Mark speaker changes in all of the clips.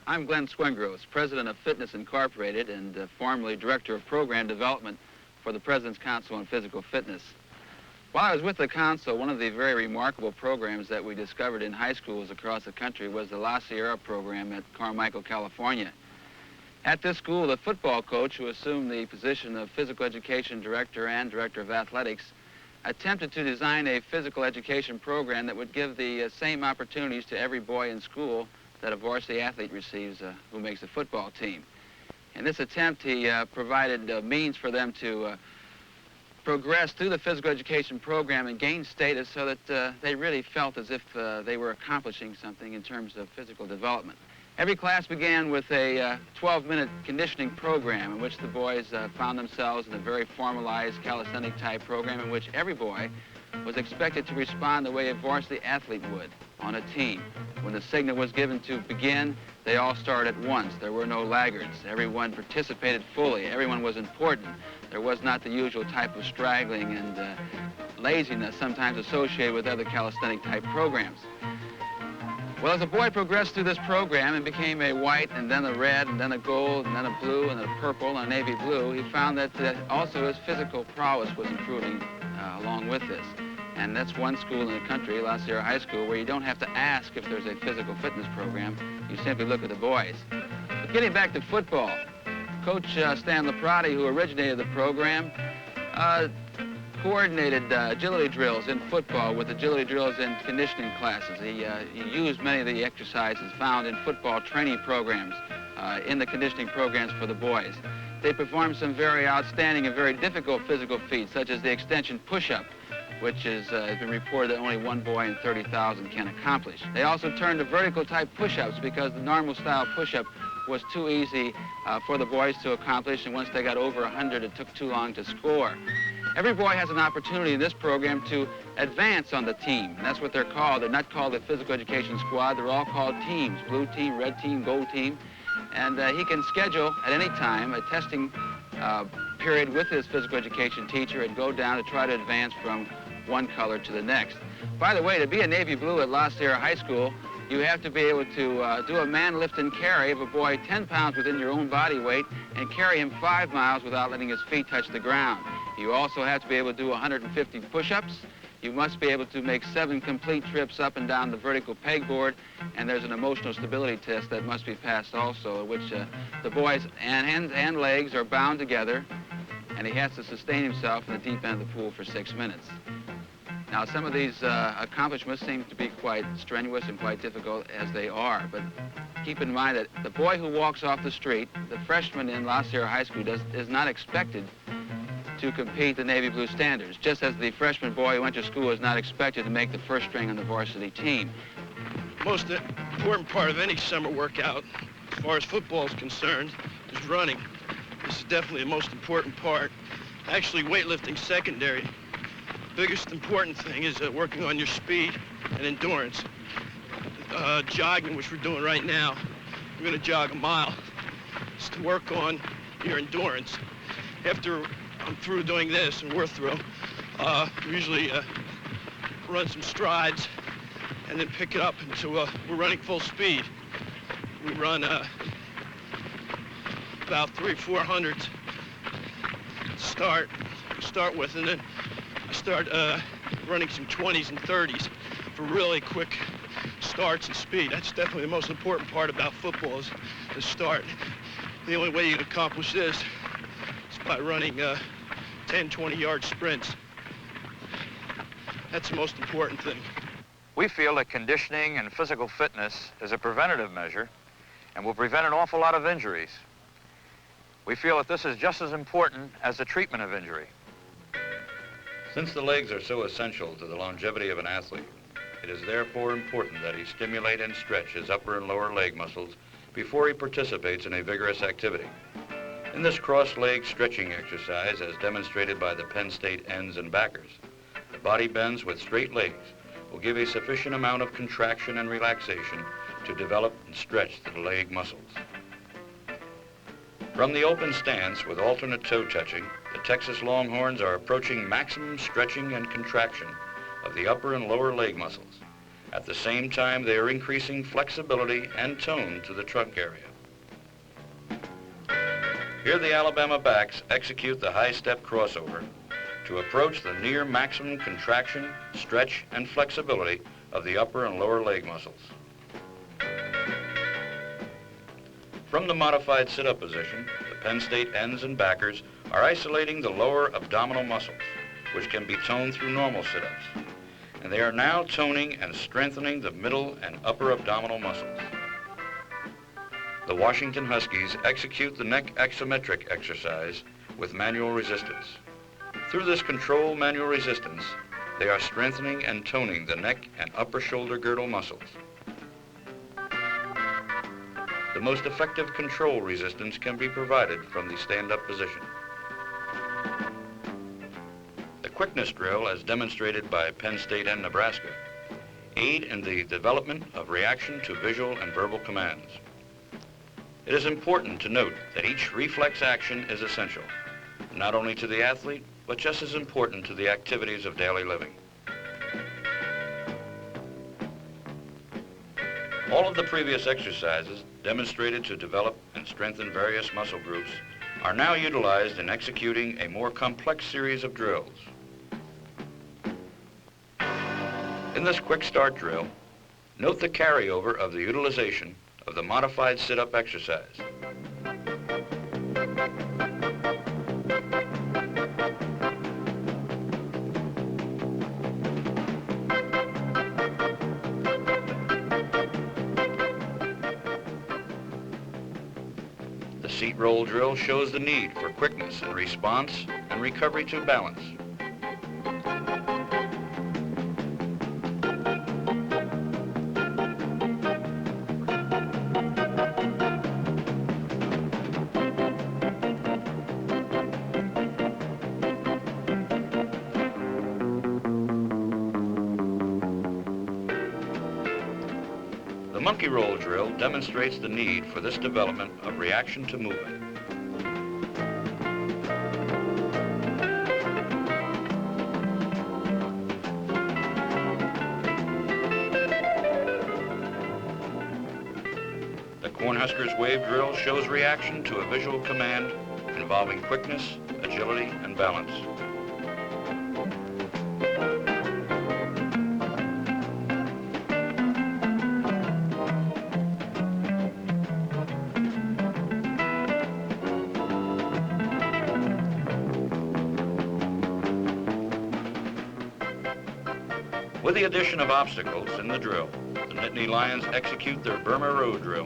Speaker 1: I'm Glenn Swingross, President of Fitness Incorporated and formerly Director of Program Development for the President's Council on Physical Fitness. While I was with the Council, one of the very remarkable programs that we discovered in high schools across the country was the LaSierra program at Carmichael, California. At this school, the football coach, who assumed the position of Physical Education Director and Director of Athletics, attempted to design a physical education program that would give the same opportunities to every boy in school that a varsity athlete receives who makes the football team. In this attempt, he provided means for them to progress through the physical education program and gain status so that they really felt as if they were accomplishing something in terms of physical development. Every class began with a 12-minute conditioning program in which the boys found themselves in a very formalized calisthenic-type program in which every boy was expected to respond the way a varsity athlete would on a team. When the signal was given to begin, they all started at once. There were no laggards. Everyone participated fully. Everyone was important. There was not the usual type of straggling and laziness sometimes associated with other calisthenic-type programs. Well, as a boy progressed through this program and became a white, and then a red, and then a gold, and then a blue, and a purple, and a navy blue, he found that also his physical prowess was improving along with this. And that's one school in the country, LaSierra High School, where you don't have to ask if there's a physical fitness program. You simply look at the boys. But getting back to football, Coach Stan LeProtti, who originated the program, coordinated agility drills in football with agility drills in conditioning classes. He used many of the exercises found in football training programs in the conditioning programs for the boys. They performed some very outstanding and very difficult physical feats, such as the extension push-up, which has been reported that only one boy in 30,000 can accomplish. They also turned to vertical type push-ups because the normal style push-up was too easy for the boys to accomplish, and once they got over 100, it took too long to score. Every boy has an opportunity in this program to advance on the team, and that's what they're called. They're not called the physical education squad. They're all called teams: blue team, red team, gold team. And he can schedule at any time a testing period with his physical education teacher and go down to try to advance from one color to the next. By the way, to be a navy blue at LaSierra High School, you have to be able to do a man lift and carry of a boy 10 pounds within your own body weight and carry him 5 miles without letting his feet touch the ground. You also have to be able to do 150 push-ups. You must be able to make 7 complete trips up and down the vertical pegboard, and there's an emotional stability test that must be passed also, in which the boy's hands and legs are bound together, and he has to sustain himself in the deep end of the pool for 6 minutes. Now, some of these accomplishments seem to be quite strenuous and quite difficult as they are, but keep in mind that the boy who walks off the street, the freshman in LaSierra High School, is not expected to compete the navy blue standards, just as the freshman boy who went to school is not expected to make the first string on the varsity team.
Speaker 2: Most important part of any summer workout, as far as football is concerned, is running. This is definitely the most important part. Actually, weightlifting secondary. The biggest important thing is working on your speed and endurance. Jogging, which we're doing right now, we're going to jog a mile. It's to work on your endurance. After I'm through doing this, and we're through, we usually run some strides and then pick it up until we're running full speed. We run about 300-400 start with, and then I start running some 20s and 30s for really quick starts and speed. That's definitely the most important part about football, is the start. The only way you can accomplish this is by running 10, 20-yard sprints. That's the most important thing.
Speaker 3: We feel that conditioning and physical fitness is a preventative measure and will prevent an awful lot of injuries. We feel that this is just as important as the treatment of injury. Since the legs are so essential to the longevity of an athlete, it is therefore important that he stimulate and stretch his upper and lower leg muscles before he participates in a vigorous activity. In this cross-leg stretching exercise, as demonstrated by the Penn State ends and backers, the body bends with straight legs will give a sufficient amount of contraction and relaxation to develop and stretch the leg muscles. From the open stance with alternate toe touching, the Texas Longhorns are approaching maximum stretching and contraction of the upper and lower leg muscles. At the same time, they are increasing flexibility and tone to the trunk area. Here the Alabama backs execute the high step crossover to approach the near maximum contraction, stretch, and flexibility of the upper and lower leg muscles. From the modified sit-up position, the Penn State ends and backers are isolating the lower abdominal muscles, which can be toned through normal sit-ups. And they are now toning and strengthening the middle and upper abdominal muscles. The Washington Huskies execute the neck isometric exercise with manual resistance. Through this controlled manual resistance, they are strengthening and toning the neck and upper shoulder girdle muscles. The most effective control resistance can be provided from the stand-up position. The quickness drill, as demonstrated by Penn State and Nebraska, aid in the development of reaction to visual and verbal commands. It is important to note that each reflex action is essential, not only to the athlete, but just as important to the activities of daily living. All of the previous exercises demonstrated to develop and strengthen various muscle groups are now utilized in executing a more complex series of drills. In this quick start drill, note the carryover of the utilization of the modified sit-up exercise. The seat roll drill shows the need for quickness in response and recovery to balance. The monkey roll drill demonstrates the need for this development of reaction to movement. The Cornhuskers wave drill shows reaction to a visual command involving quickness, agility, and balance. With the addition of obstacles in the drill, the Nittany Lions execute their Burma Road drill,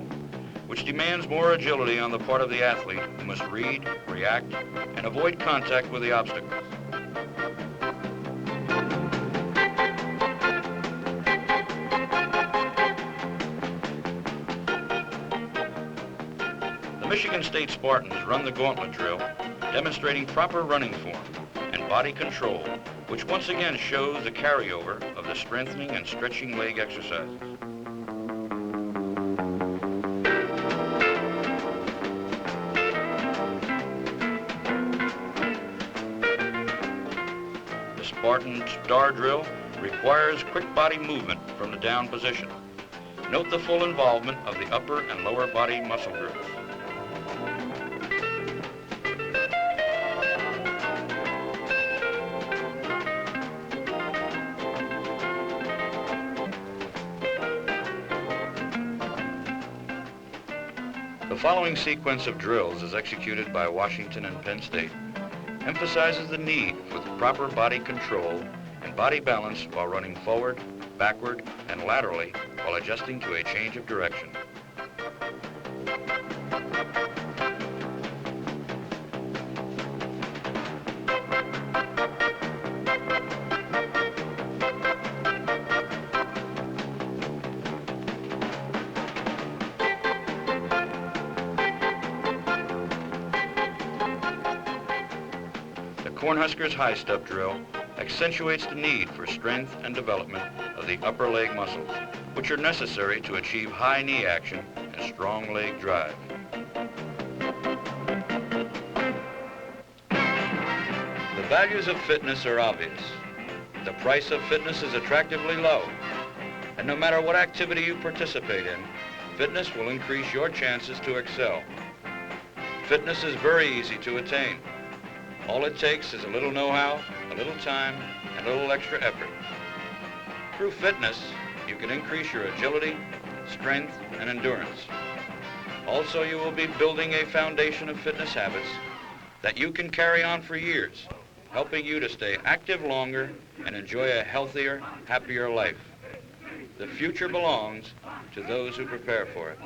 Speaker 3: which demands more agility on the part of the athlete who must read, react, and avoid contact with the obstacles. The Michigan State Spartans run the gauntlet drill, demonstrating proper running form and body control, which once again shows the carryover of the strengthening and stretching leg exercises. The Spartan star drill requires quick body movement from the down position. Note the full involvement of the upper and lower body muscle groups. The following sequence of drills is executed by Washington and Penn State, emphasizes the need for the proper body control and body balance while running forward, backward, and laterally while adjusting to a change of direction. Cornhuskers high step drill accentuates the need for strength and development of the upper leg muscles, which are necessary to achieve high knee action and strong leg drive. The values of fitness are obvious. The price of fitness is attractively low. And no matter what activity you participate in, fitness will increase your chances to excel. Fitness is very easy to attain. All it takes is a little know-how, a little time, and a little extra effort. Through fitness, you can increase your agility, strength, and endurance. Also, you will be building a foundation of fitness habits that you can carry on for years, helping you to stay active longer and enjoy a healthier, happier life. The future belongs to those who prepare for it.